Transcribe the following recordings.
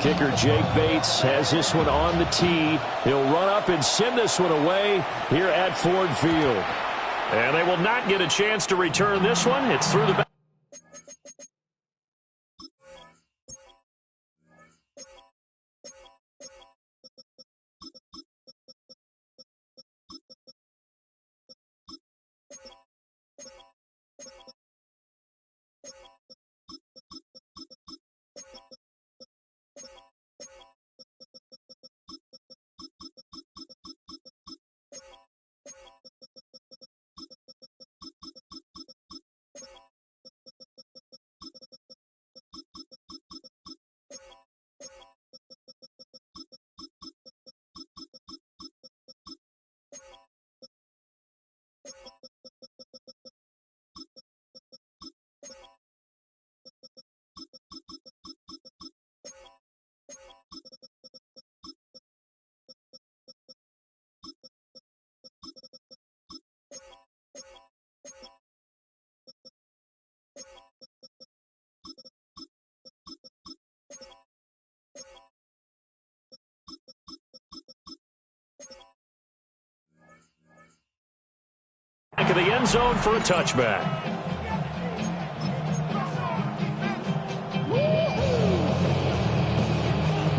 kicker, Jake Bates, has this one on the tee. He'll run up and send this one away here at Ford Field. And they will not get a chance to return this one. It's through the back. Back of the end zone for a touchback.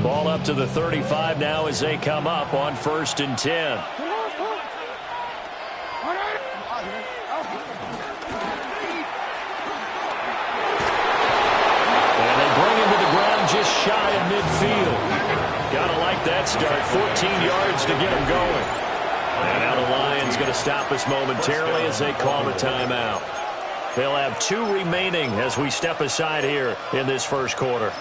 Ball up to the 35 now as they come up on 1st and 10. And they bring him to the ground just shy of midfield. Gotta like that start. 14 yards to get him going. And now the Lions going to stop us momentarily as they call a timeout. They'll have 2 remaining as we step aside here in this first quarter.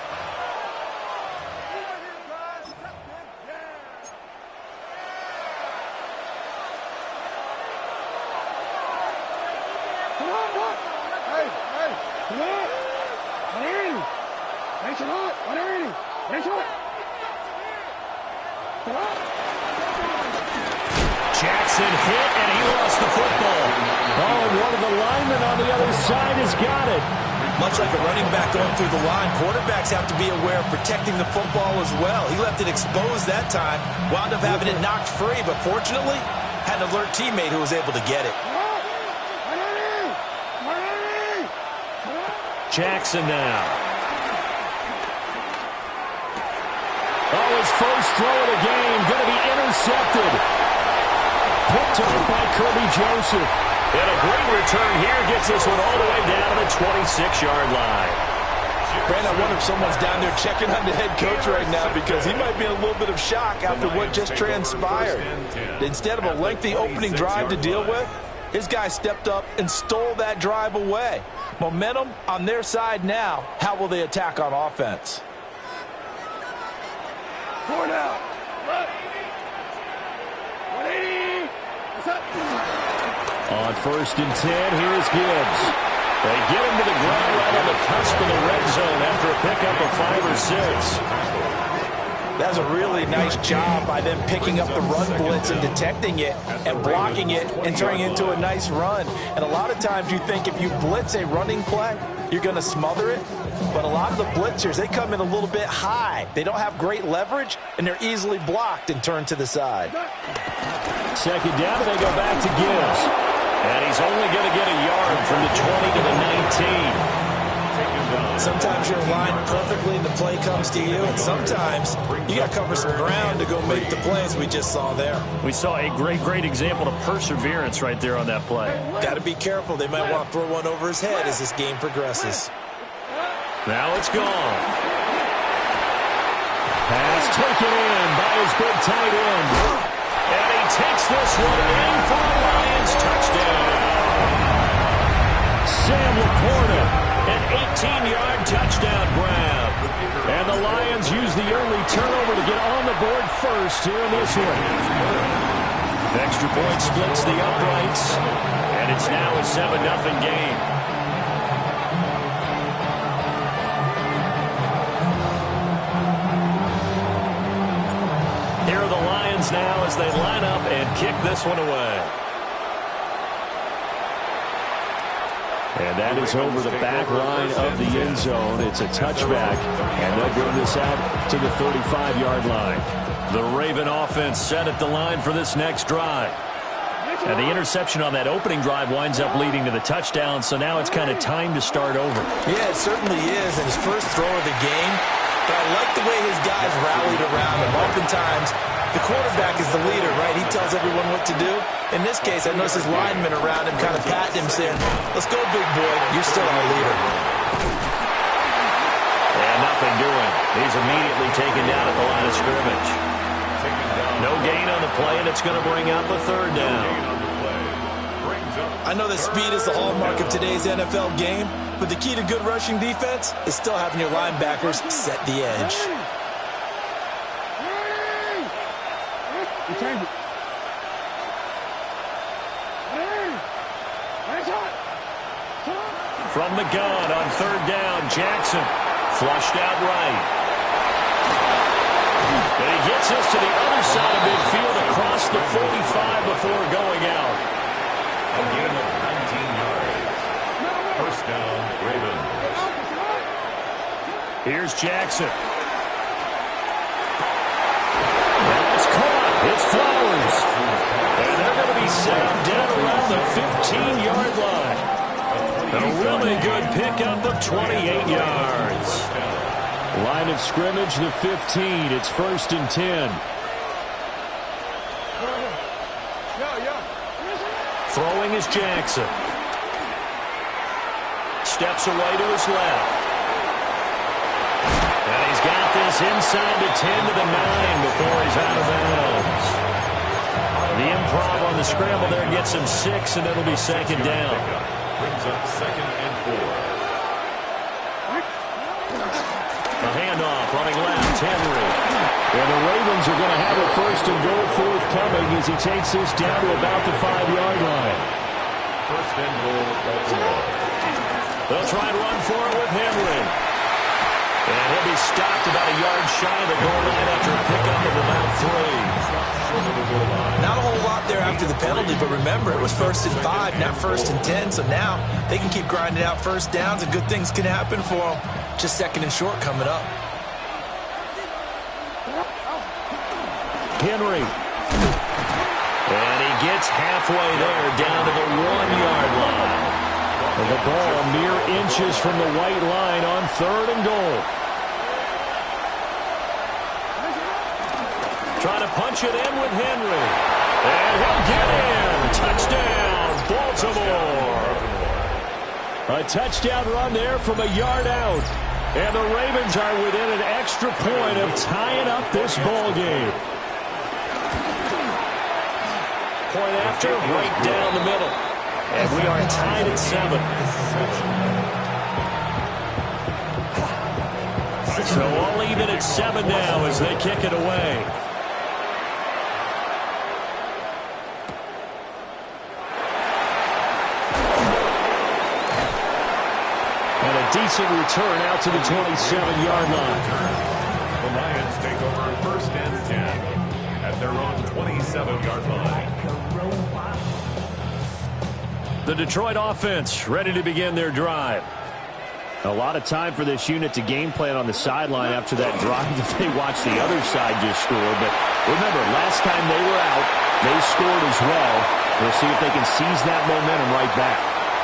Jackson hit, and he lost the football. Oh, and one of the linemen on the other side has got it. Much like a running back going through the line, quarterbacks have to be aware of protecting the football as well. He left it exposed that time, wound up having it knocked free, but fortunately, had an alert teammate who was able to get it. Jackson now. Oh, his first throw of the game, going to be intercepted. Picked up by Kirby Joseph. And a great return here gets this one all the way down to the 26-yard line. Brandon, I wonder if someone's down there checking on the head coach right now because he might be in a little bit of shock after what just transpired. Instead of a lengthy opening drive to deal with, his guy stepped up and stole that drive away. Momentum on their side now. How will they attack on offense? Four now. On 1st and 10, here's Gibbs. They get him to the ground right on the cusp of the red zone after a pickup of 5 or 6. That was a really nice job by them picking up the run blitz and detecting it and blocking it and turning it into a nice run. And a lot of times you think if you blitz a running play, you're going to smother it. But a lot of the blitzers, they come in a little bit high. They don't have great leverage, and they're easily blocked and turned to the side. 2nd down, and they go back to Gibbs. And he's only going to get a yard from the 20 to the 19. Sometimes you're lined perfectly and the play comes to you, and sometimes you got to cover some ground to go make the plays we just saw there. We saw a great example of perseverance right there on that play. Got to be careful. They might want to throw one over his head as this game progresses. Now it's gone. Pass taken in by his big tight end. And he takes this one in for a Lions touchdown. Sam Laporta, an 18-yard touchdown grab. And the Lions use the early turnover to get on the board first here in this one. Extra point splits the uprights. And it's now a 7-0 game. Here are the Lions now as they line up and kick this one away. And that is over the back line of the end zone. It's a touchback, and they'll bring this out to the 35-yard line. The Raven offense set at the line for this next drive. And the interception on that opening drive winds up leading to the touchdown, so now it's kind of time to start over. Yeah, it certainly is, and his first throw of the game. But I like the way his guys rallied around him. Oftentimes, the quarterback is the leader, right? He tells everyone what to do. In this case, I noticed his linemen around him kind of patting him, saying, "Let's go, big boy. You're still our leader." And nothing doing. He's immediately taken down at the line of scrimmage. No gain on the play, and it's going to bring out the third down. I know that speed is the hallmark of today's NFL game, but the key to good rushing defense is still having your linebackers set the edge. From the gun on third down, Jackson flushed out right. And he gets us to the other side of midfield across the 45 before going out. A gain of 19 yards. First down, Ravens. Here's Jackson. And it's caught. It's Flowers. And they're going to be set down around the 15-yard line. A really good pickup of 28 yards. Line of scrimmage, the 15. It's 1st and 10. Throwing is Jackson. Steps away to his left. And he's got this inside the 10 to the 9 before he's out of bounds. The improv on the scramble there gets him 6, and it'll be second down. Brings up 2nd and 4. A handoff running left, Henry. And the Ravens are going to have a 1st and goal forthcoming as he takes this down to about the 5-yard line. 1st and goal, Baltimore. They'll try and run for it with Henry. And he'll be stopped about a yard shy of the goal line after a pickup of about 3. Not a whole lot there after the penalty, but remember, it was 1st and 5, not 1st and 10, so now they can keep grinding out first downs and good things can happen for them. Just 2nd and short coming up. Henry. And he gets halfway there, down to the 1-yard line. And the ball mere inches from the white line on 3rd and goal. Trying to punch it in with Henry. And he'll get in. Touchdown, Baltimore. A touchdown run there from a yard out. And the Ravens are within an extra point of tying up this ball game. Point after, right down the middle. And we are tied at 7. So all even at 7 now as they kick it away. And a decent return out to the 27-yard line. The Lions take over 1st and 10 at their own 27-yard line. The Detroit offense ready to begin their drive. A lot of time for this unit to game plan on the sideline after that drive that they watched the other side just score. But remember, last time they were out, they scored as well. We'll see if they can seize that momentum right back.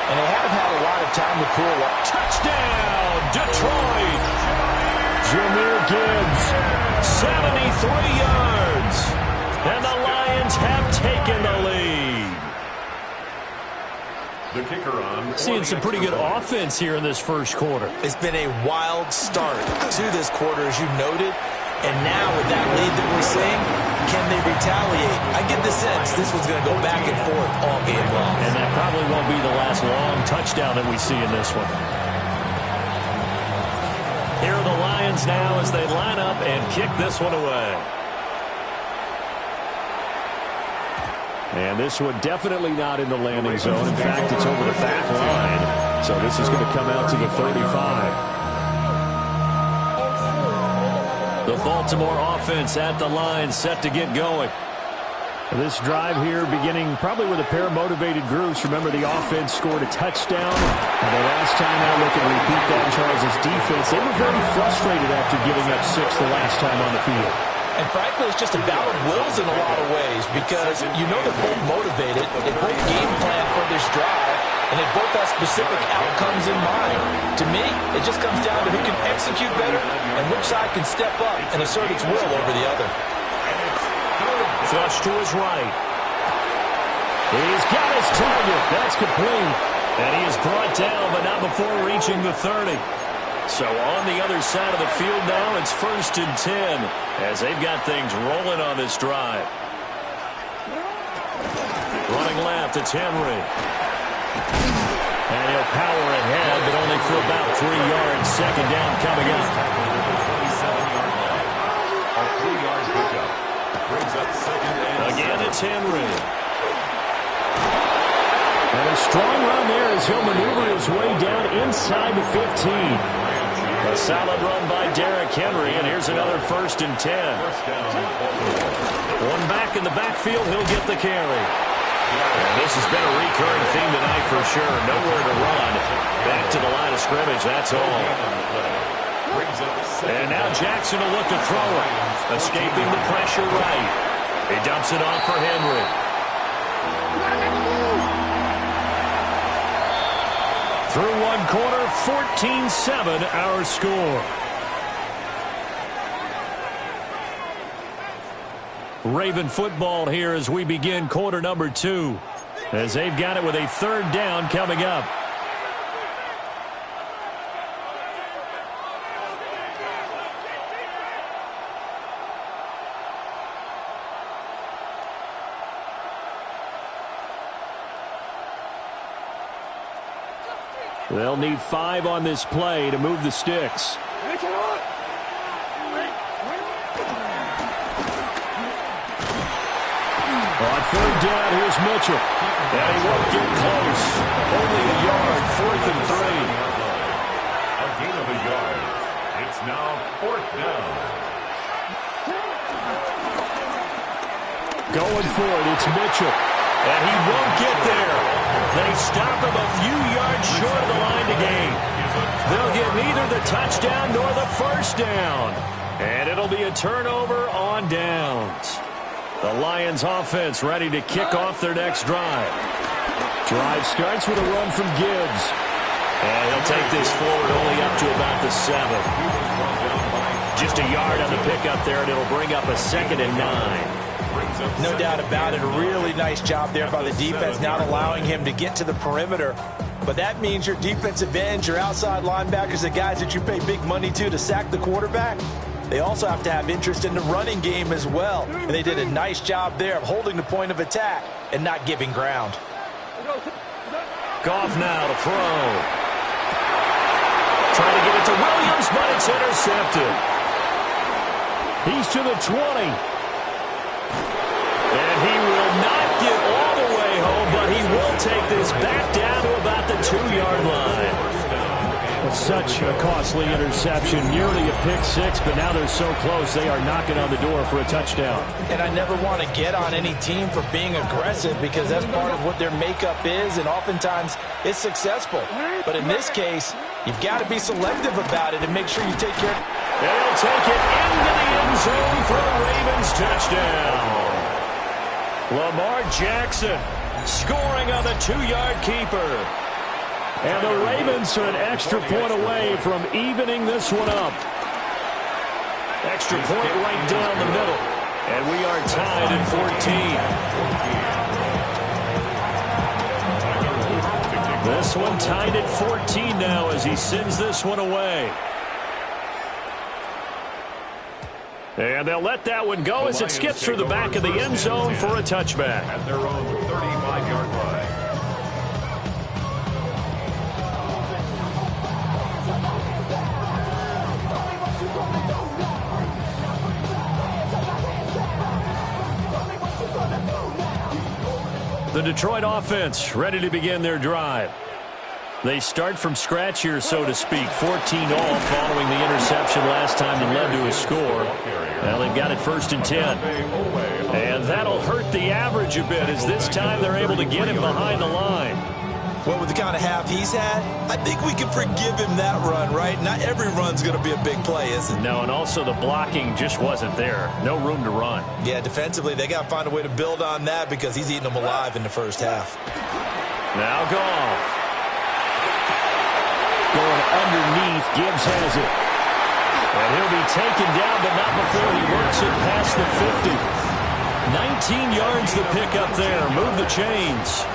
And they haven't had a lot of time to cool off. Touchdown, Detroit! Jahmyr Gibbs, 73 yards. And the Lions have taken the lead. The kicker on. Seeing some pretty good offense here in this first quarter. It's been a wild start to this quarter, as you noted. And now with that lead that we're seeing, can they retaliate? I get the sense this one's going to go back and forth all game long. And that probably won't be the last long touchdown that we see in this one. Here are the Lions now as they line up and kick this one away. And this one definitely not in the landing zone. In fact, it's over the back line. So this is going to come out to the 35. The Baltimore offense at the line, set to get going. This drive here beginning probably with a pair of motivated groups. Remember, the offense scored a touchdown. And the last time out, looking to repeat that, Charles' defense, they were very frustrated after giving up 6 the last time on the field. And frankly, it's just a battle of wills in a lot of ways because you know they're both motivated. They both game plan for this drive, and they both have specific outcomes in mind. To me, it just comes down to who can execute better and which side can step up and assert its will over the other. Flush to his right. He's got his target. That's complete. And he is brought down, but not before reaching the 30. So on the other side of the field now, it's 1st and 10 as they've got things rolling on this drive. Running left, it's Henry. And he'll power ahead, but only for about 3 yards. 2nd down coming up. 27-yard line. A 3-yard pickup. Brings up 2nd and Again, it's Henry. And a strong run there as he'll maneuver his way down inside the 15. A solid run by Derrick Henry, and here's another 1st and 10. One back in the backfield, he'll get the carry. And this has been a recurring theme tonight for sure. Nowhere to run. Back to the line of scrimmage, that's all. And now Jackson will look to throw it. Escaping the pressure right. He dumps it off for Henry. Through one quarter, 14-7 our score. Raven football here as we begin quarter number 2. As they've got it with a 3rd down coming up. They'll need 5 on this play to move the sticks. On 3rd down, here's Mitchell. And he won't get close. Only a yard, 4th and 3. a gain of a yard. It's now 4th down. Going for it, it's Mitchell. And he won't get there. They stop him a few yards short of the line to gain. They'll get neither the touchdown nor the 1st down. And it'll be a turnover on downs. The Lions offense ready to kick off their next drive. Drive starts with a run from Gibbs. And he'll take this forward only up to about the 7. Just a yard on the pickup there, and it'll bring up a 2nd and 9. No doubt about it. A really nice job there by the defense, not allowing him to get to the perimeter. But that means your defensive ends, your outside linebackers, the guys that you pay big money to sack the quarterback, they also have to have interest in the running game as well. And they did a nice job there of holding the point of attack and not giving ground. Goff now to throw. Trying to get it to Williams, but it's intercepted. He's to the 20. And he will not get all the way home, but he will take this back down to about the 2-yard line. Such a costly interception, nearly a pick 6, but now they're so close they are knocking on the door for a touchdown. And I never want to get on any team for being aggressive because that's part of what their makeup is, and oftentimes it's successful. But in this case, you've got to be selective about it and make sure you take care. They'll take it into the end zone for a Ravens touchdown. Lamar Jackson scoring on the 2-yard keeper. And the Ravens are an extra point away from evening this one up. Extra point right down the middle. And we are tied at 14. This one tied at 14 now as he sends this one away. And they'll let that one go as it skips through the back of the end zone for a touchback. At their own 35-yard line. The Detroit offense ready to begin their drive. They start from scratch here, so to speak. 14 all following the interception last time that led to a score. Well, they've got it 1st and 10. And that'll hurt the average a bit as this time they're able to get him behind the line. Well, with the kind of half he's had, I think we can forgive him that run, right? Not every run's going to be a big play, is it? No, and also the blocking just wasn't there. No room to run. Yeah, defensively, they got to find a way to build on that because he's eating them alive in the first half. Now Goff. Going underneath, Gibbs has it. And he'll be taken down, but not before he works it past the 50. 19 yards the pick up there. Move the chains.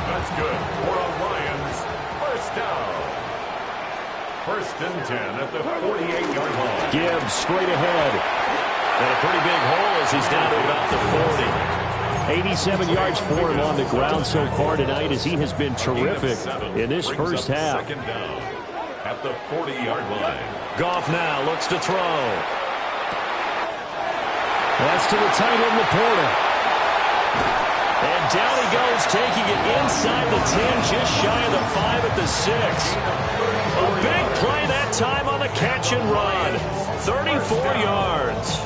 That's good for a Lions first down. 1st and 10 at the 48-yard line. Gibbs straight ahead. And a pretty big hole as he's down to about the 40. 87 yards for him on the ground so far tonight as he has been terrific in this first half. 2nd down at the 40-yard line. Goff now looks to throw. That's to the tight end, Laporta. And down he goes, taking it inside the 10, just shy of the 5 at the 6. A big play that time on the catch and run. 34 yards.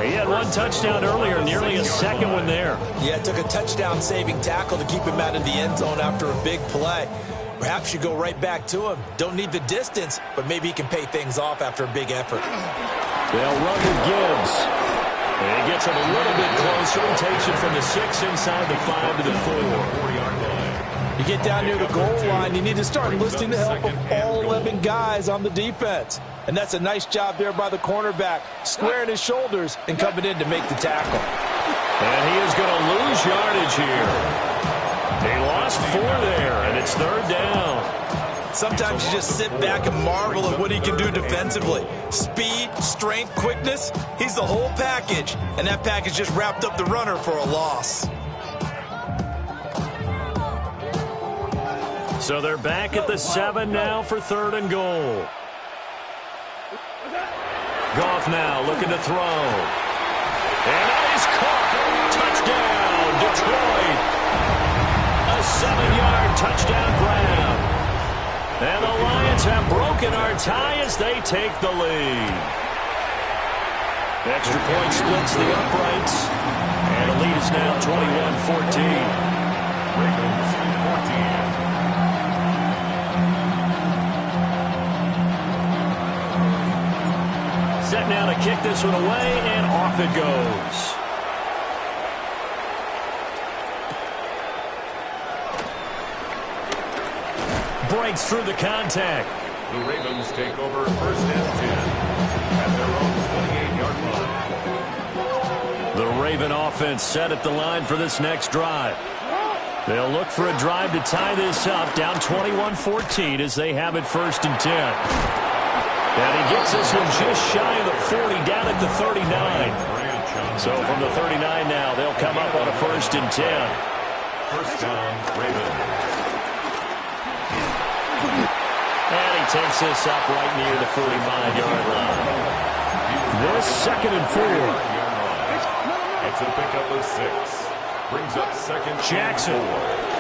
He had one touchdown earlier, nearly a second one there. Yeah, it took a touchdown-saving tackle to keep him out of the end zone after a big play. Perhaps you go right back to him. Don't need the distance, but maybe he can pay things off after a big effort. They'll run with Gibbs. And he gets him a little bit closer and takes it from the 6 inside the 5 to the 4. You get down near the goal line, you need to start enlisting the help of all 11 guys on the defense. And that's a nice job there by the cornerback, squaring his shoulders and coming in to make the tackle. And he is going to lose yardage here. He lost 4 there, and it's 3rd down. Sometimes you just sit back and marvel at what he can do defensively. Speed, strength, quickness, he's the whole package. And that package just wrapped up the runner for a loss. So they're back at the 7 now for 3rd and goal. Goff now looking to throw. And that is caught. Touchdown, Detroit. A 7-yard touchdown grab. And the Lions have broken our tie as they take the lead. Extra point splits the uprights. And the lead is now 21-14. Ravens 14. Set now to kick this one away, and off it goes. Breaks through the contact. The Ravens take over 1st and 10 at their own 28-yard line. The Raven offense set at the line for this next drive. They'll look for a drive to tie this up, down 21-14 as they have it 1st and 10. And he gets this one just shy of the 40, down at the 39. So from the 39 now, they'll come up on a 1st and 10. 1st down, Ravens. And he takes this up right near the 45-yard line. This 2nd and 4. It's a pickup of 6. Brings up 2nd Jackson. and 4.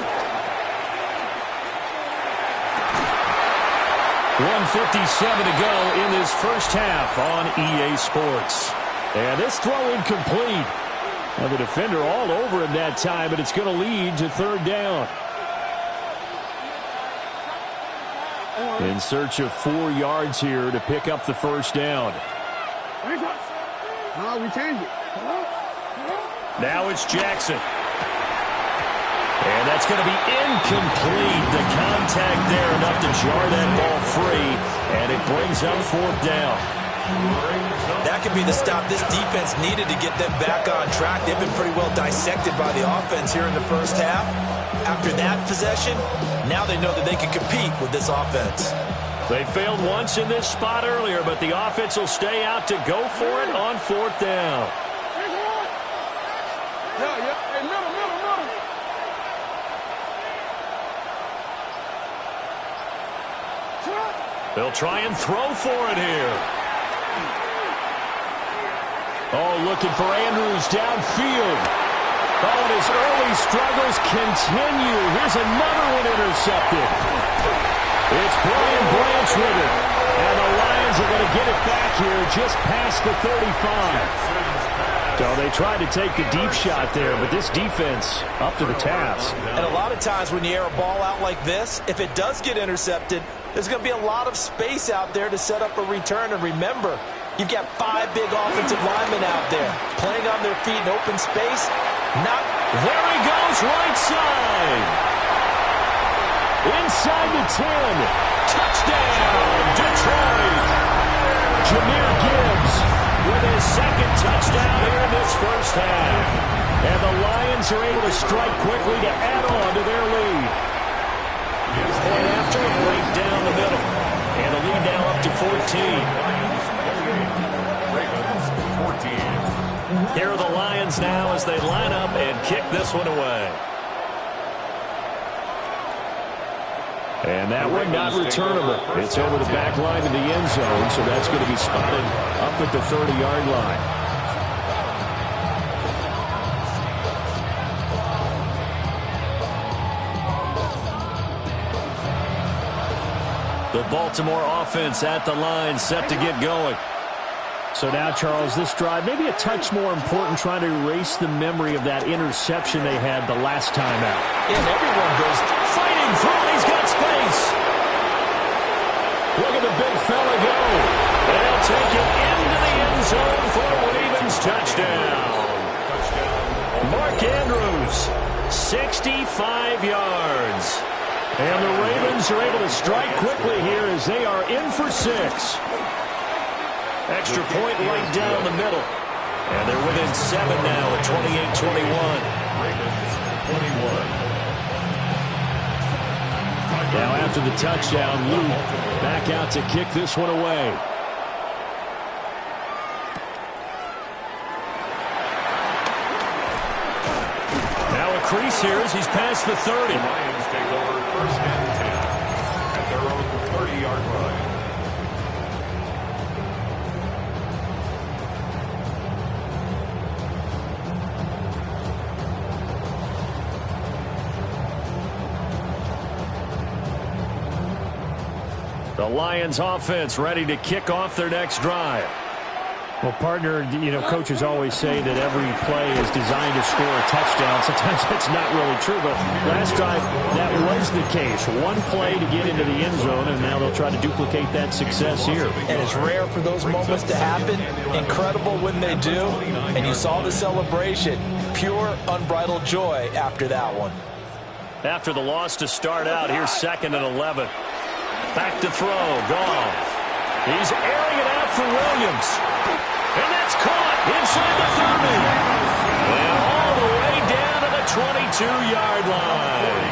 1:57 to go in this first half on EA Sports. And this throw incomplete. Now the defender all over him that time, but it's going to lead to 3rd down. In search of 4 yards here to pick up the 1st down. We changed it. Now it's Jackson. And that's going to be incomplete. The contact there enough to jar that ball free, and it brings up 4th down. That could be the stop this defense needed to get them back on track. They've been pretty well dissected by the offense here in the first half. After that possession, now they know that they can compete with this offense. They failed once in this spot earlier, but the offense will stay out to go for it on 4th down. Hey, middle. They'll try and throw for it here. Oh, looking for Andrews downfield. Oh, and his early struggles continue. Here's another one intercepted. It's Brian Branch with it. And the Lions are going to get it back here just past the 35. So they tried to take the deep shot there, but this defense up to the task. And a lot of times when you air a ball out like this, if it does get intercepted, there's going to be a lot of space out there to set up a return. And remember, you've got 5 big offensive linemen out there playing on their feet in open space. There he goes, right side. Inside the 10. Touchdown, Detroit. Jahmyr Gibbs with his second touchdown here in this first half. And the Lions are able to strike quickly to add on to their lead. Point after a break down the middle. And the lead now up to 14. Here are the Lions now as they line up and kick this one away. And that one not returnable. It's over the back line to the end zone, so that's going to be spotted up at the 30-yard line. The Baltimore offense at the line, set to get going. So now, Charles, this drive maybe a touch more important, trying to erase the memory of that interception they had the last time out. Yeah, and everyone goes Fighting through, he's got space. Look at the big fella go. And he'll take it into the end zone for a Ravens touchdown. Mark Andrews, 65 yards. And the Ravens are able to strike quickly here as they are in for 6. Extra point right down the middle. And they're within 7 now at 28-21. Now after the touchdown, Luke back out to kick this one away. Now a crease here as he's past the 30. The Lions take over 1st and 10 at their own 30-yard line. The Lions offense ready to kick off their next drive. Well, partner, coaches always say that every play is designed to score a touchdown. Sometimes that's not really true, but last drive, that was the case. One play to get into the end zone, and now they'll try to duplicate that success here. And it's rare for those moments to happen. Incredible when they do. And you saw the celebration. Pure, unbridled joy after that one. After the loss to start out, here's 2nd and 11. Back to throw, Goff. He's airing it out for Williams. And that's caught inside the 30. And all the way down to the 22-yard line.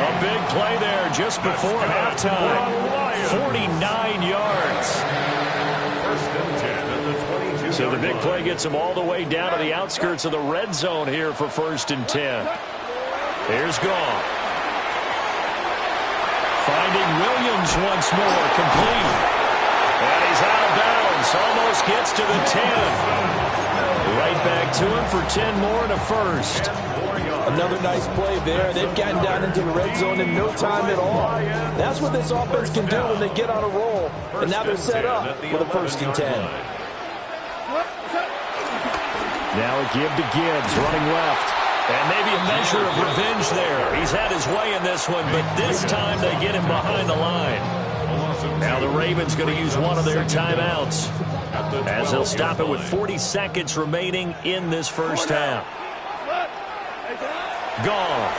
A big play there just before halftime. 49 yards. So the big play gets him all the way down to the outskirts of the red zone here for 1st and 10. Here's Goff. Finding Williams once more, complete. And he's out of bounds, almost gets to the 10. Right back to him for 10 more and a first. Another nice play there. They've gotten down into the red zone in no time at all. That's what this offense can do when they get on a roll. And now they're set up with a 1st and 10. Now a give to Gibbs, running left. And maybe a measure of revenge there. He's had his way in this one, but this time they get him behind the line. Now the Ravens going to use one of their timeouts as they'll stop it with 40 seconds remaining in this first half. Goff.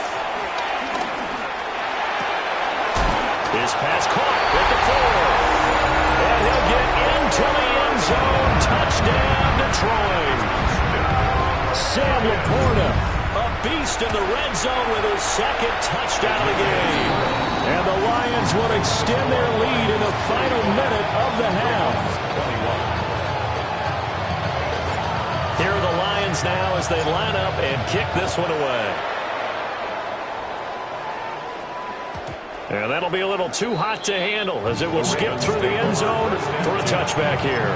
His pass caught at the 4. And he'll get into the end zone. Touchdown, Detroit. Sam Laporta, a beast in the red zone with his 2nd touchdown of the game. And the Lions will extend their lead in the final minute of the half. Here are the Lions now as they line up and kick this one away. And that'll be a little too hot to handle as it will skip through the end zone for a touchback here.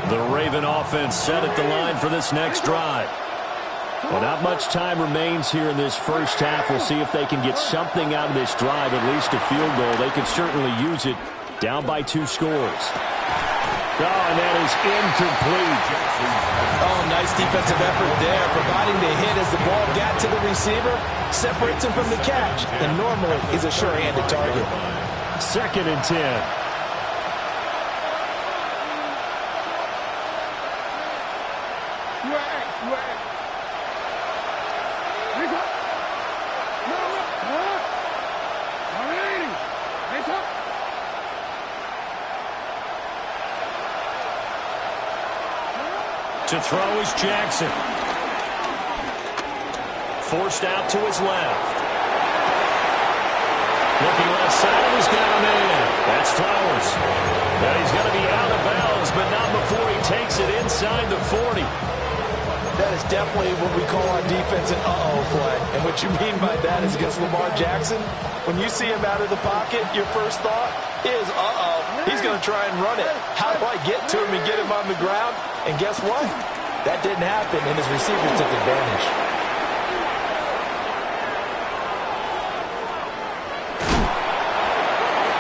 The Raven offense set at the line for this next drive. Well, not much time remains here in this first half. We'll see if they can get something out of this drive, at least a field goal. They can certainly use it. Down by 2 scores. Oh, and that is incomplete. Oh, nice defensive effort there, providing the hit as the ball got to the receiver, separates him from the catch, and normally he's a sure-handed target. 2nd and 10. To throw is Jackson. Forced out to his left. Looking left side, he's got a man. That's Flowers. Now he's going to be out of bounds, but not before he takes it inside the 40. That is definitely what we call on defense an uh-oh play. And what you mean by that is against Lamar Jackson, when you see him out of the pocket, your first thought is, uh-oh, he's going to try and run it. How do I get to him and get him on the ground? And guess what? That didn't happen, and his receiver took advantage.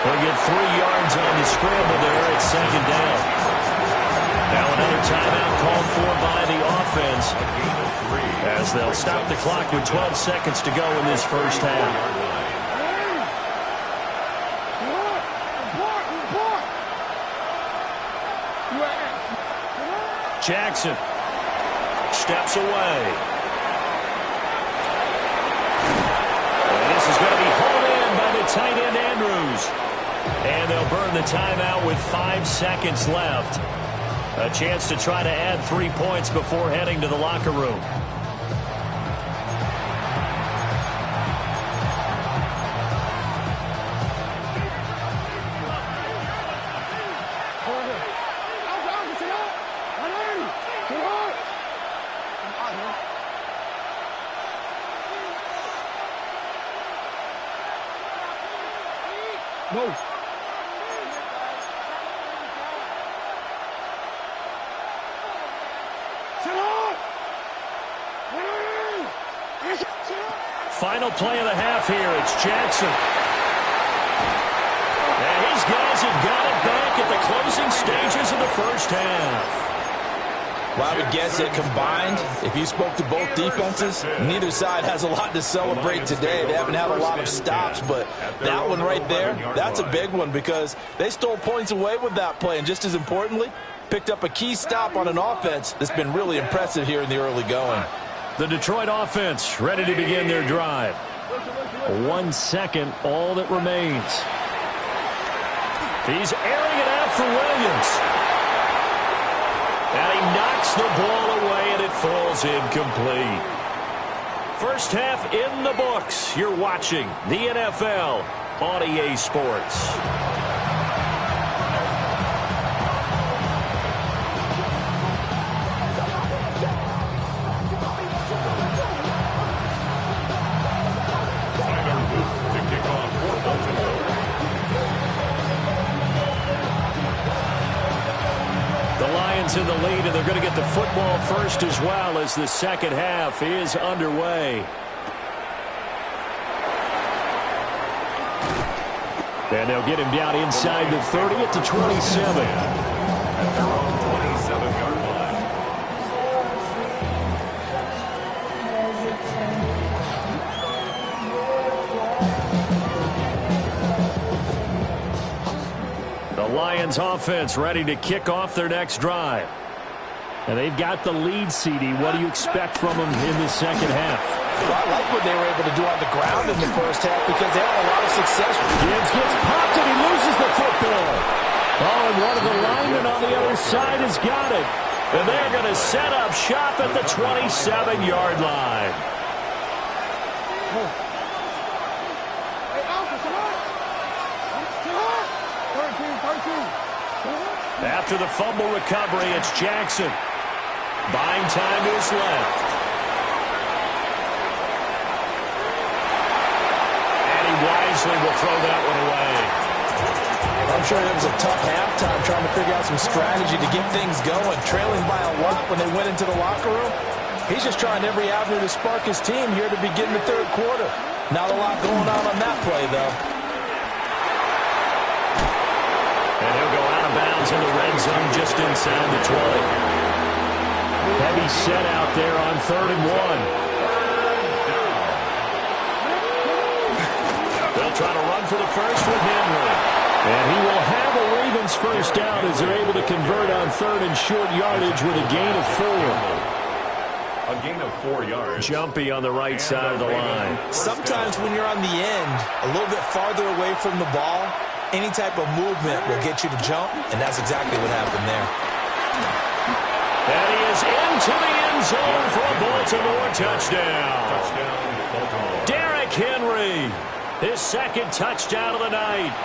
They'll get 3 yards on the scramble there at 2nd down. Now another timeout called for by the offense, as they'll stop the clock with 12 seconds to go in this first half. Jackson steps away. And this is going to be hauled in by the tight end Andrews. And they'll burn the timeout with 5 seconds left. A chance to try to add 3 points before heading to the locker room. No. Final play of the half here. It's Jackson. And his guys have got it back at the closing stages of the first half. Well, I would guess that combined, if you spoke to both defenses, neither side has a lot to celebrate today. They haven't had a lot of stops, but that one right there, that's a big one because they stole points away with that play. And just as importantly, picked up a key stop on an offense that's been really impressive here in the early going. The Detroit offense ready to begin their drive. 1 second, all that remains. He's airing it out for Williams. And he knocks the ball away, and it falls incomplete. First half in the books. You're watching the NFL on EA Sports. In the lead, and they're going to get the football first as well as the second half is underway. And they'll get him down inside the 30 at the 27. At their own 27-yard line. The Lions offense ready to kick off their next drive. And they've got the lead, CD. What do you expect from them in the second half? Well, I like what they were able to do on the ground in the first half because they had a lot of success. Gibbs gets popped and he loses the football. Oh, and one of the linemen on the other side has got it. And they're going to set up shop at the 27-yard line. After the fumble recovery, it's Jackson. Buying time to his left. And he wisely will throw that one away. I'm sure it was a tough halftime trying to figure out some strategy to get things going. Trailing by a lot when they went into the locker room. He's just trying every avenue to spark his team here to begin the third quarter. Not a lot going on that play, though. And he'll go out of bounds in the red zone just inside the 20. Heavy set out there on 3rd and 1. They'll try to run for the first with Henry. And he will have a Ravens first down as they're able to convert on 3rd and short yardage with a gain of 4. A gain of 4 yards. Jumpy on the right side of the line. Sometimes when you're on the end, a little bit farther away from the ball, any type of movement will get you to jump, and that's exactly what happened there. And he is into the end zone for a Baltimore touchdown. Baltimore. Derrick Henry, his second touchdown of the night.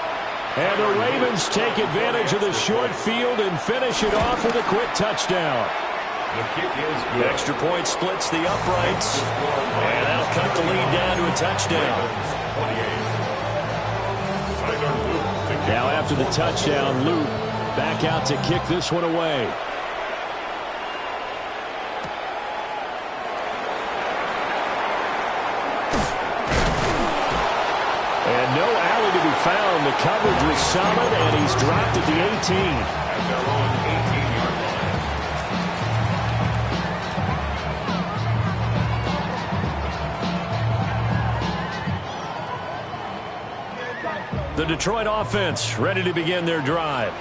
And the Ravens take advantage of the short field and finish it off with a quick touchdown. The kick is good. Extra point splits the uprights, and that'll cut the lead down to a touchdown. Now after the touchdown, Luke back out to kick this one away. And no alley to be found. The coverage was solid, and he's dropped at the 18. At their own 18-yard line. The Detroit offense ready to begin their drive.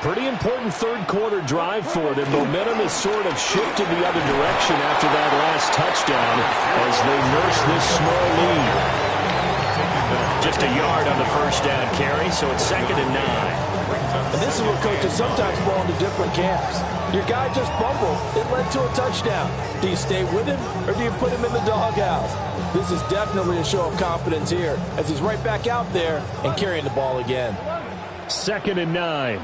Pretty important third quarter drive for them. Momentum has sort of shifted the other direction after that last touchdown as they nurse this small lead. Just a yard on the first down carry, so it's 2nd and 9. And this is where coaches sometimes fall into different camps. Your guy just fumbled. It led to a touchdown. Do you stay with him, or do you put him in the doghouse? This is definitely a show of confidence here as he's right back out there and carrying the ball again. 2nd and 9.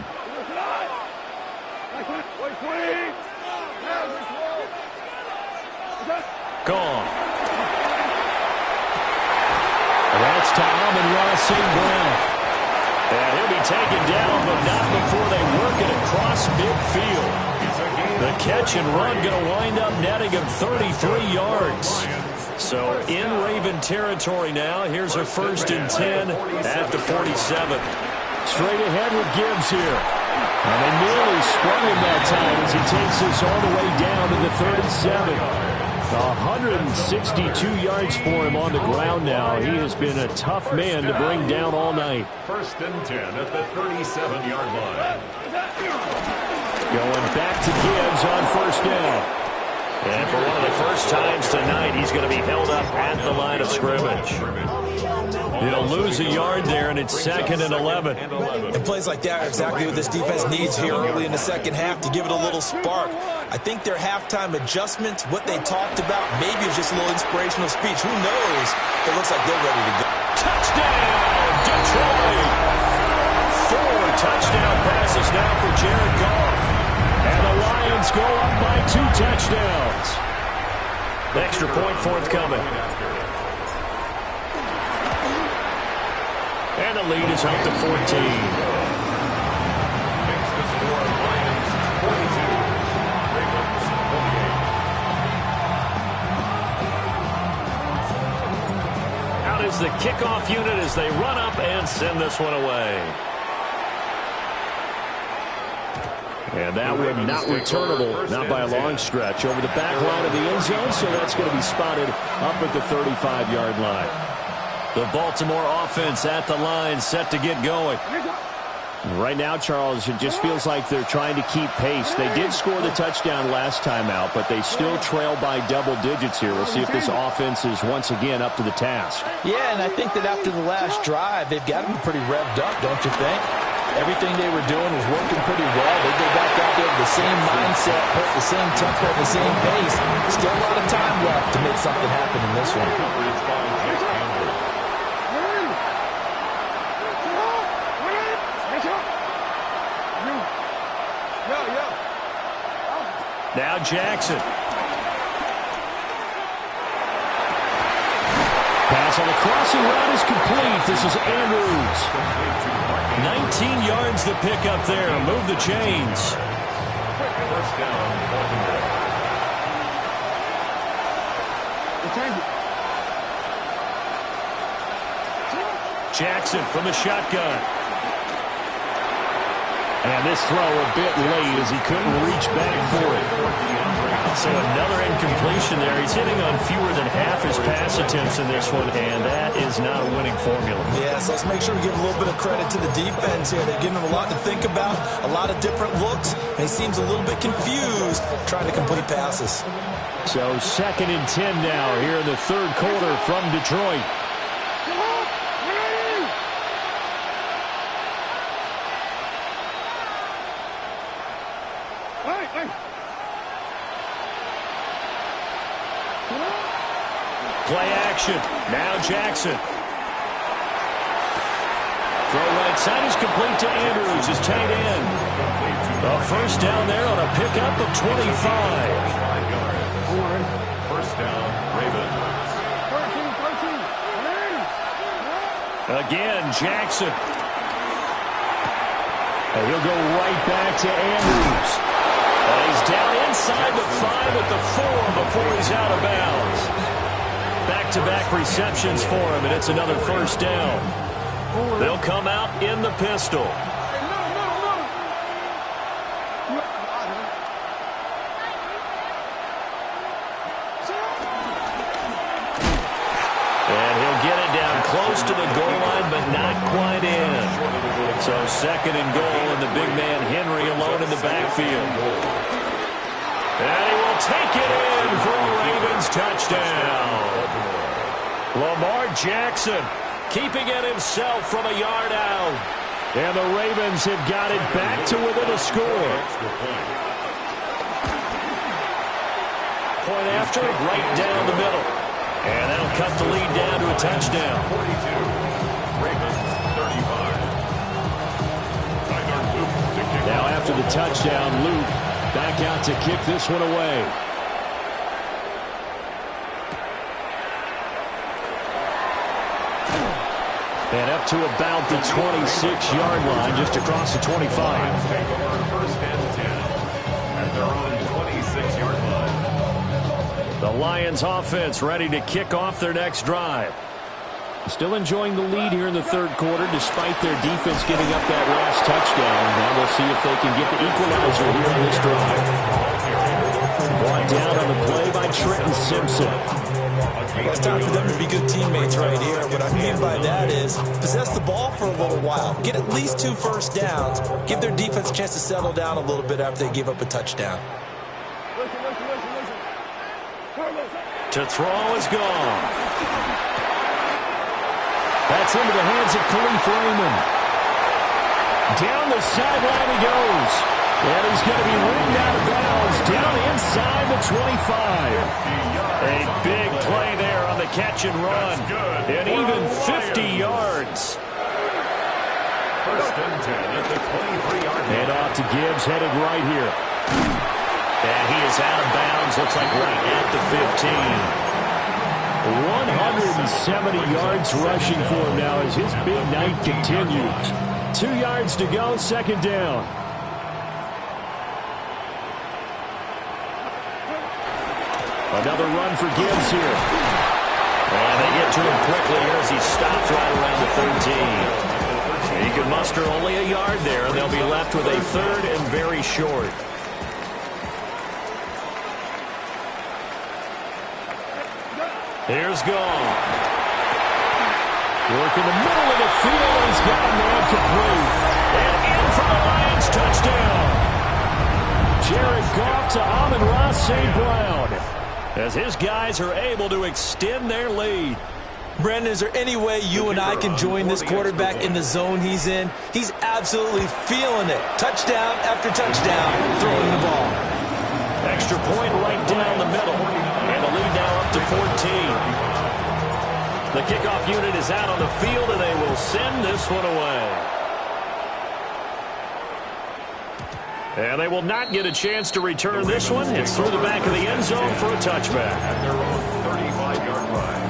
Gone. That's to Amon-Ra St. Brown. And he'll be taken down, but not before they work it across midfield. The catch and run going to wind up netting him 33 yards. So in Raven territory now. Here's a 1st and 10 at the 47. Straight ahead with Gibbs here. And they nearly sprung him that time as he takes this all the way down to the 3rd and 7. 162 yards for him on the ground now. He has been a tough man to bring down all night. 1st and 10 at the 37-yard line. Going back to Gibbs on 1st down. And for one of the first times tonight, he's going to be held up at the line of scrimmage. He'll lose a yard there, and it's 2nd and 11. And plays like that are exactly what this defense needs here early in the second half to give it a little spark. I think their halftime adjustments, what they talked about, maybe it's just a little inspirational speech. Who knows? It looks like they're ready to go. Touchdown, Detroit! 4 touchdown passes now for Jared Goff. And the Lions go up by 2 touchdowns. Extra point forthcoming. And the lead is up to 14. Makes the score Lions 42. Ravens 28. Out is the kickoff unit as they run up and send this one away. And that one not returnable, not by a long stretch, over the back line of the end zone, so that's going to be spotted up at the 35-yard line. The Baltimore offense at the line, set to get going. Right now, Charles, it just feels like they're trying to keep pace. They did score the touchdown last time out, but they still trail by double digits here. We'll see if this offense is once again up to the task. Yeah, and I think that after the last drive, they've got to be pretty revved up, don't you think? Everything they were doing was working pretty well. They go back out there with the same mindset, put the same tempo, the same pace. Still a lot of time left to make something happen in this one. Now Jackson. Pass on the crossing route is complete. This is Andrews. 19 yards the pick up there. Move the chains. First down, Baltimore. Change it. Jackson from the shotgun. And this throw a bit late as he couldn't reach back for it. So another incompletion there. He's hitting on fewer than half his pass attempts in this one, and that is not a winning formula. Yeah, so let's make sure we give a little bit of credit to the defense here. They're giving him a lot to think about, a lot of different looks, and he seems a little bit confused trying to complete passes. So 2nd and 10 now here in the third quarter from Detroit. Play action. Now Jackson. Throw right side is complete to Andrews, his tight end. A first down there on a pickup of 25. 5 yards. First down, Ravens. 13. Again, Jackson. And he'll go right back to Andrews. And he's down inside the 5 at the 4 before he's out of bounds. Back-to-back receptions for him, and it's another first down. They'll come out in the pistol. And he'll get it down close to the goal line, but not quite in. So 2nd and goal, and the big man Henry alone in the backfield. And he will take it in for a Ravens touchdown. Lamar Jackson keeping it himself from a yard out. And the Ravens have got it back to within a score. Point after, right down the middle. And that'll cut the lead down to a touchdown. 42. Ravens 35. Tyler Luke to kick Now off. after the touchdown, Luke back out to kick this one away. And up to about the 26-yard line, just across the 25. Lions take over 1st and 10 at their own 26-yard line. The Lions offense ready to kick off their next drive. Still enjoying the lead here in the third quarter, despite their defense giving up that last touchdown. Now we'll see if they can get the equalizer here on this drive. Brought down on the play by Trenton Simpson. It's time for them to be good teammates right here. What I mean by that is possess the ball for a little while. Get at least 2 first downs. Give their defense a chance to settle down a little bit after they give up a touchdown. To throw is gone. That's into the hands of Khalif Raymond. Down the sideline he goes. And he's going to be ringed out of bounds down inside the 25. A big play there on the catch and run. And even 50 yards. 1st and 10 at the 23-yard line. And off to Gibbs, headed right here. And he is out of bounds, looks like right at the 170 yards rushing for him now as his big night continues. 2 yards to go, 2nd down. Another run for Gibbs here. And they get to him quickly here as he stopped right around the 13. He can muster only a yard there, and they'll be left with a 3rd and very short. Here's Gone. Work in the middle of the field, and he's got a man complete. And in for the Lions touchdown. Jared Goff to Amon-Ra St. Brown. As his guys are able to extend their lead. Brandon, is there any way you and I can join this quarterback in the zone he's in? He's absolutely feeling it. Touchdown after touchdown, throwing the ball. Extra point right down the middle. And the lead now up to 14. The kickoff unit is out on the field, and they will send this one away. And they will not get a chance to return this one. It's through the back of the end zone for a touchback. At their own 35-yard line.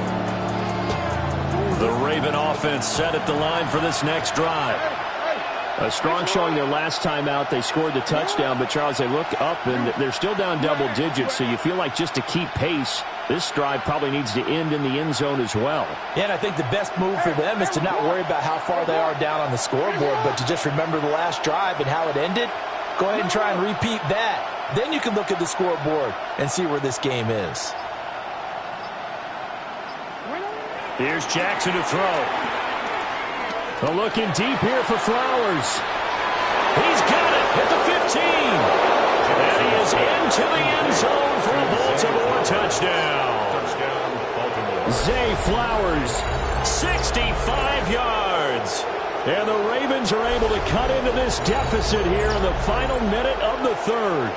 The Raven offense set at the line for this next drive. A strong showing their last time out. They scored the touchdown, but Charles, they look up, and they're still down double digits, so you feel like just to keep pace, This drive probably needs to end in the end zone as well. Yeah, and I think the best move for them is to not worry about how far they are down on the scoreboard, but to just remember the last drive and how it ended. Go ahead and try and repeat that. Then you can look at the scoreboard and see where this game is. Here's Jackson to throw. Looking deep here for Flowers. He's got it at the 15. And he is into the end zone for a Baltimore touchdown. Baltimore. Zay Flowers. 65 yards. And the Ravens are able to cut into this deficit here in the final minute of the third.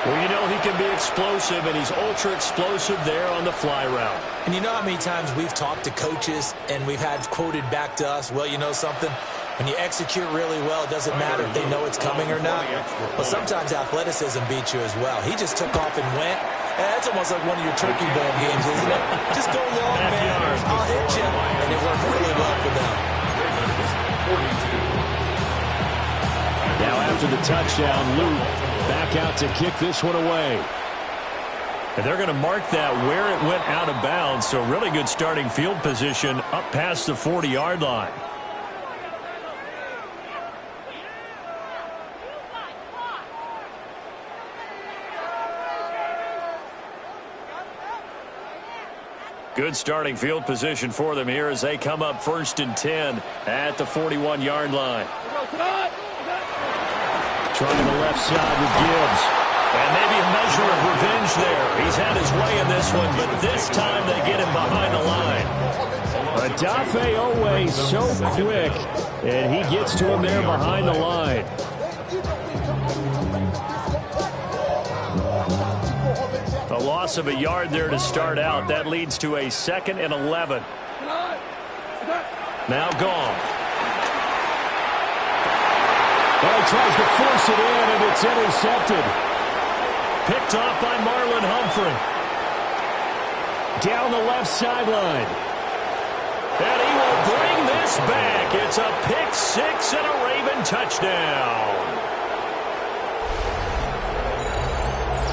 Well, you know he can be explosive, and he's ultra-explosive there on the fly route. And you know how many times we've talked to coaches and we've had quoted back to us, well, you know something? When you execute really well, it doesn't matter if they know it's coming or not. But sometimes athleticism beats you as well. He just took off and went. And that's almost like one of your turkey bowl games, isn't it? Just go long, man. I'll hit you. And it worked really well for them. Now after the touchdown, Luke back out to kick this one away. And they're going to mark that where it went out of bounds. So really good starting field position up past the 40-yard line. Good starting field position for them here as they come up 1st and 10 at the 41-yard line. Trying the left side with Gibbs. And maybe a measure of revenge there. He's had his way in this one, but this time they get him behind the line. Adafe Owe so quick, and he gets to him there behind the line. A loss of a yard there to start out. That leads to a 2nd and 11. Now gone. Well, he tries to force it in, and it's intercepted. Picked off by Marlon Humphrey. Down the left sideline. And he will bring this back. It's a pick six and a Raven touchdown.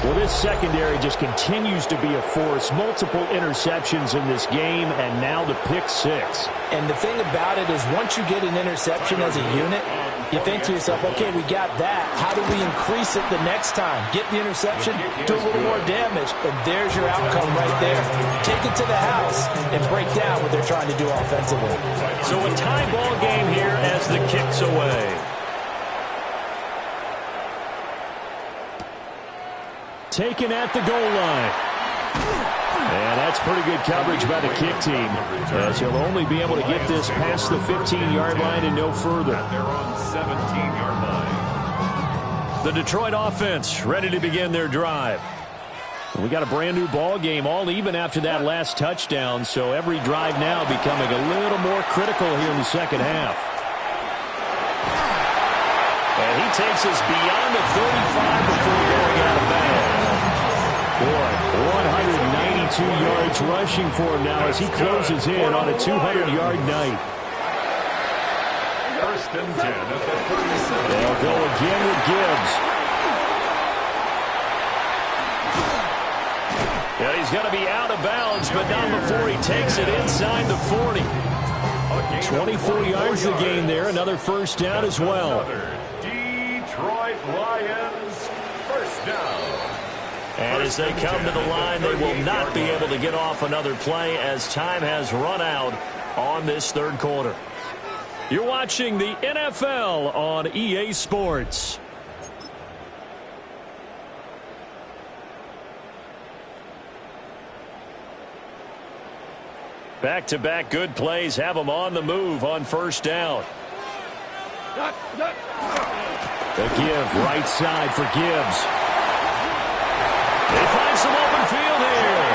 Well, this secondary just continues to be a force. Multiple interceptions in this game, and now the pick six. And the thing about it is once you get an interception as a unit, you think to yourself, okay, we got that. How do we increase it the next time? Get the interception, do a little more damage, and there's your outcome right there. Take it to the house and break down what they're trying to do offensively. So a tie ball game here as the kick's away. Taken at the goal line. And that's pretty good coverage by the kick team, as he'll only be able to get this past the 15-yard line and no further. They're on 17-yard line. The Detroit offense ready to begin their drive. We got a brand new ball game, all even after that last touchdown, so every drive now becoming a little more critical here in the second half. And he takes us beyond the 35 before going out of bounds. Boy, 192 yards rushing for him now as he closes in on a 200-yard night. 1st and 10 at the 37. They'll go again with Gibbs. Yeah, he's going to be out of bounds, but not before he takes it inside the 40. 24 yards the gain there. Another first down as well. Detroit Lions first down. And as they come to the line, they will not be able to get off another play as time has run out on this third quarter. You're watching the NFL on EA Sports. Back-to-back good plays have them on the move on first down. The give, right side for Gibbs. They find some open field here.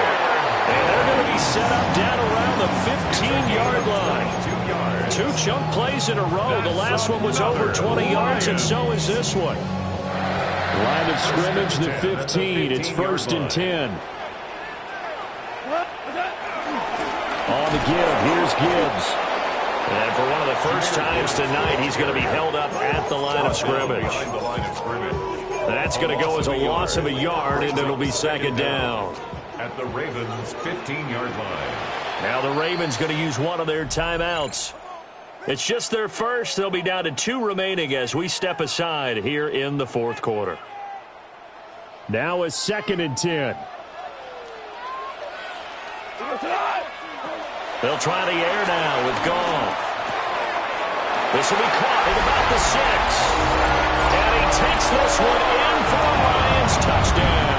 And they're going to be set up down around the 15-yard line. 2 chunk plays in a row. The last one was over 20 yards, and so is this one. Line of scrimmage, the 15. It's 1st and 10. On the give, here's Gibbs. And for one of the first times tonight, he's going to be held up at the line of scrimmage. That's going to go as a loss of a yard, and it'll be 2nd down. at the Ravens' 15-yard line. Now the Ravens going to use one of their timeouts. It's just their first. They'll be down to 2 remaining as we step aside here in the fourth quarter. Now a 2nd and 10. They'll try the air now with Goff. This will be caught at about the 6. And he takes this one in for the Lions touchdown.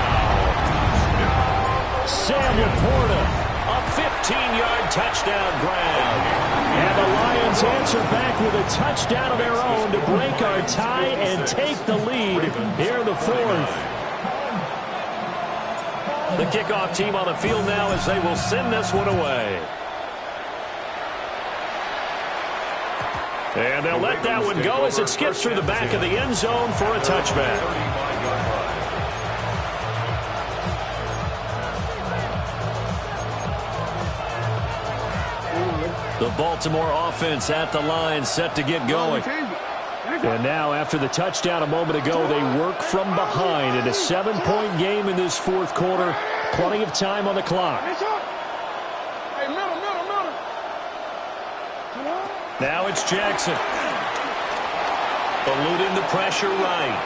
Sam Laporta, a 15-yard touchdown grab. And the Lions answer back with a touchdown of their own to break our tie and take the lead here in the fourth. The kickoff team on the field now as they will send this one away. And they'll let that one go as it skips through the back of the end zone for a touchback. The Baltimore offense at the line set to get going. And now, after the touchdown a moment ago, they work from behind in a 7-point game in this fourth quarter. Plenty of time on the clock. Now it's Jackson. Eluding the pressure right.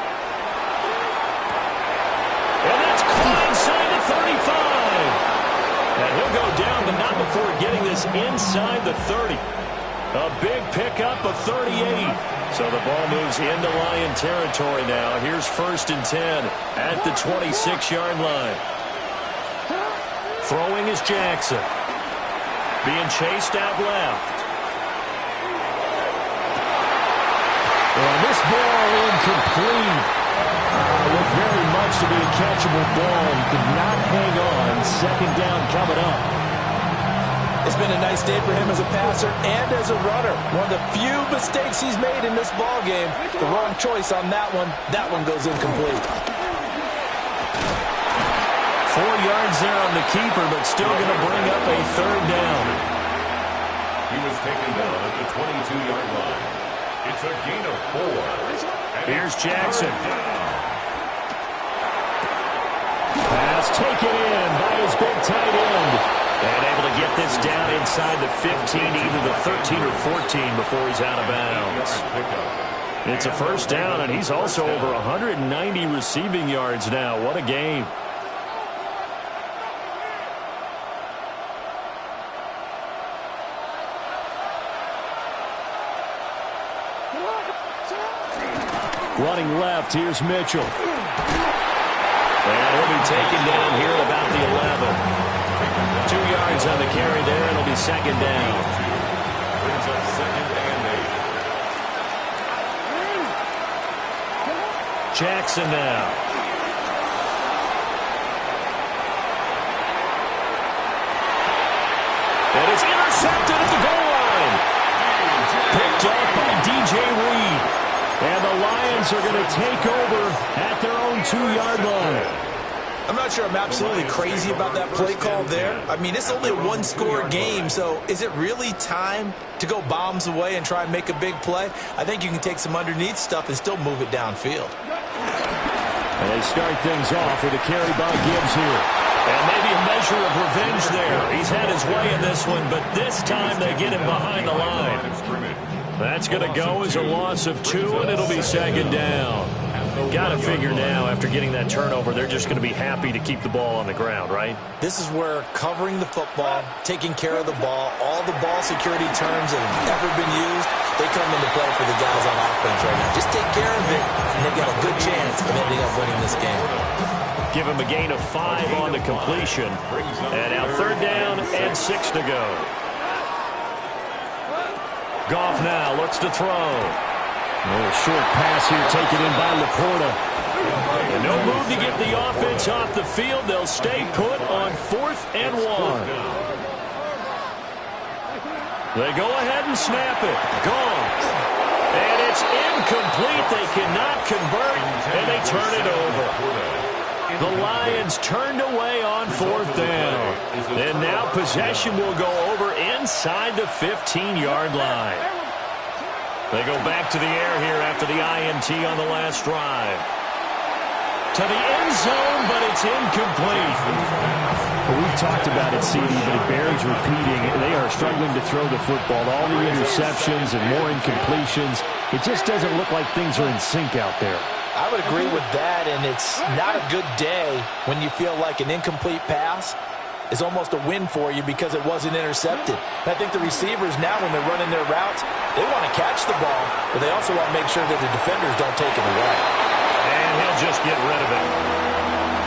And that's caught inside the 35. And he'll go down, but not before getting this inside the 30. A big pickup of 38. So the ball moves into Lion territory now. Here's 1st and 10 at the 26-yard line. Throwing is Jackson. Being chased out left. And this ball incomplete. Looked very much to be a catchable ball. He could not hang on. 2nd down coming up. It's been a nice day for him as a passer and as a runner. One of the few mistakes he's made in this ball game. The wrong choice on that one. That one goes incomplete. 4 yards there on the keeper, but still going to bring up a 3rd down. He was taken down at the 22-yard line. It's a gain of 4. Here's Jackson. Pass taken in by his big tight end. And able to get this down inside the 15, either the 13 or 14 before he's out of bounds. It's a 1st down, and he's also over 190 receiving yards now. What a game. Running left, here's Mitchell. And he'll be taken down here at about the 11. 2 yards on the carry there, and it'll be 2nd down. Brings up 2nd and 8. Jackson now. And it's intercepted at the goal line. Picked up by DJ Reed. And the Lions are going to take over at their own 2-yard line. I'm not sure I'm absolutely crazy about that play call there. I mean, it's only a 1-score game, so is it really time to go bombs away and try and make a big play? I think you can take some underneath stuff and still move it downfield. And they start things off with a carry by Gibbs here. And maybe a measure of revenge there. He's had his way in this one, but this time they get him behind the line. That's going to go as a loss of 2, and it'll be 2nd down. Got to figure now, after getting that turnover, they're just going to be happy to keep the ball on the ground, right? This is where covering the football, taking care of the ball, all the ball security terms that have ever been used, they come into play for the guys on offense right now. Just take care of it, and they've got a good chance of ending up winning this game. Give him a gain of 5 on the completion. And now 3rd down and 6 to go. Goff now looks to throw. A little short pass here taken in by Laporta. And no move to get the offense off the field. They'll stay put on 4th and 1. They go ahead and snap it. Gone. And it's incomplete. They cannot convert, and they turn it over. The Lions turned away on 4th down. And now possession will go over inside the 15-yard line. They go back to the air here after the INT on the last drive. to the end zone, but it's incomplete. Well, we've talked about it, CD, but it bears repeating. They are struggling to throw the football. All the interceptions and more incompletions. It just doesn't look like things are in sync out there. I would agree with that, and it's not a good day when you feel like an incomplete pass is almost a win for you because it wasn't intercepted. And I think the receivers now, when they're running their routes, they want to catch the ball, but they also want to make sure that the defenders don't take it away. And he'll just get rid of it.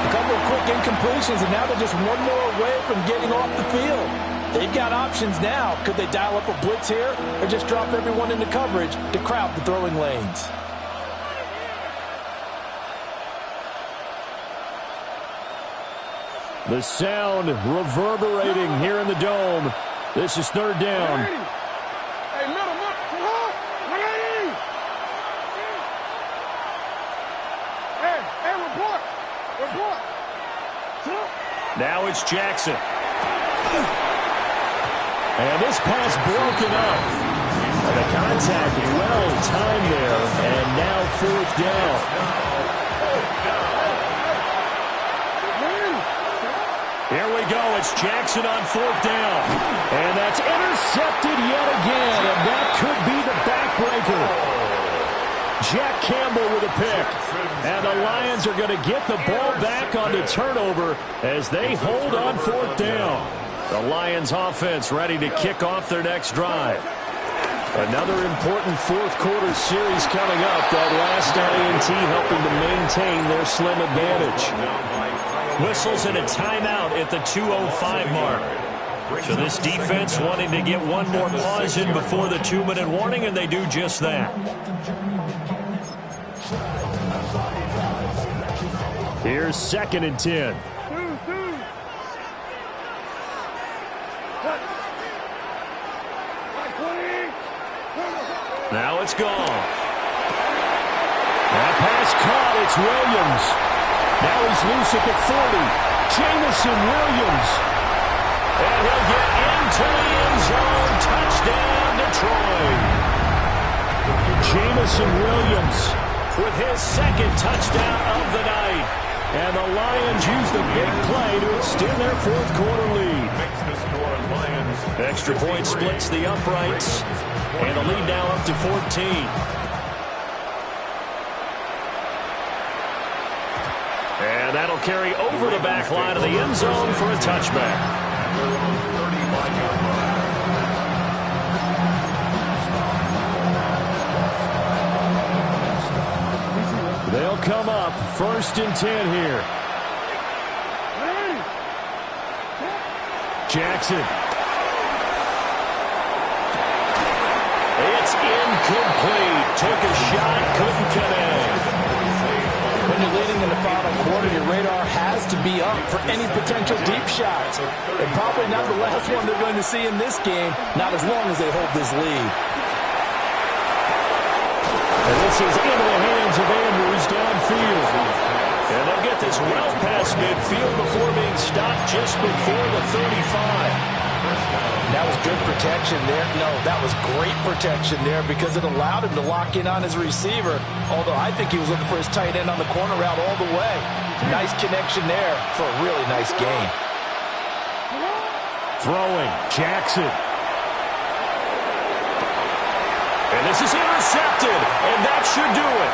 A couple of quick incompletions, and now they're just one more away from getting off the field. They've got options now. Could they dial up a blitz here or just drop everyone into coverage to crowd the throwing lanes? The sound reverberating here in the dome. This is third down. Hey, middle, Hey, report. Now it's Jackson. And this pass broken up. And the contact well timed there. And now fourth down. Here we go. It's Jackson on fourth down. And that's intercepted yet again. And that could be the backbreaker. Jack Campbell with a pick. And the Lions are going to get the ball back on the turnover as they hold on fourth down. The Lions offense ready to kick off their next drive. Another important fourth quarter series coming up. That last INT helping to maintain their slim advantage. Whistles and a timeout at the 2:05 mark. So this defense wanting to get one more pause in before the 2-minute warning, and they do just that. Here's 2nd and 10. Now it's gone. That pass caught. It's Williams. Now he's loose at the 40. Jamison Williams. And he'll get into the end zone. Touchdown, Detroit. Jamison Williams with his 2nd touchdown of the night. And the Lions use the big play to extend their fourth quarter lead. Extra point splits the uprights. And the lead now up to 14. And that'll carry over the back line of the end zone for a touchback. They'll come up 1st and 10 here. Jackson. It's incomplete. Took a shot, couldn't connect. When you're leading in the final quarter, your radar has to be up for any potential deep shots. And probably not the last one they're going to see in this game, not as long as they hold this lead. And this is into the hands of Andrews downfield. And they'll get this well past midfield before being stopped just before the 35. That was good protection there. No, that was great protection there because it allowed him to lock in on his receiver, although I think he was looking for his tight end on the corner route all the way. Nice connection there for a really nice gain. Throwing, Jackson. And this is intercepted, and that should do it.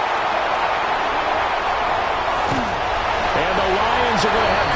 And the Lions are going to have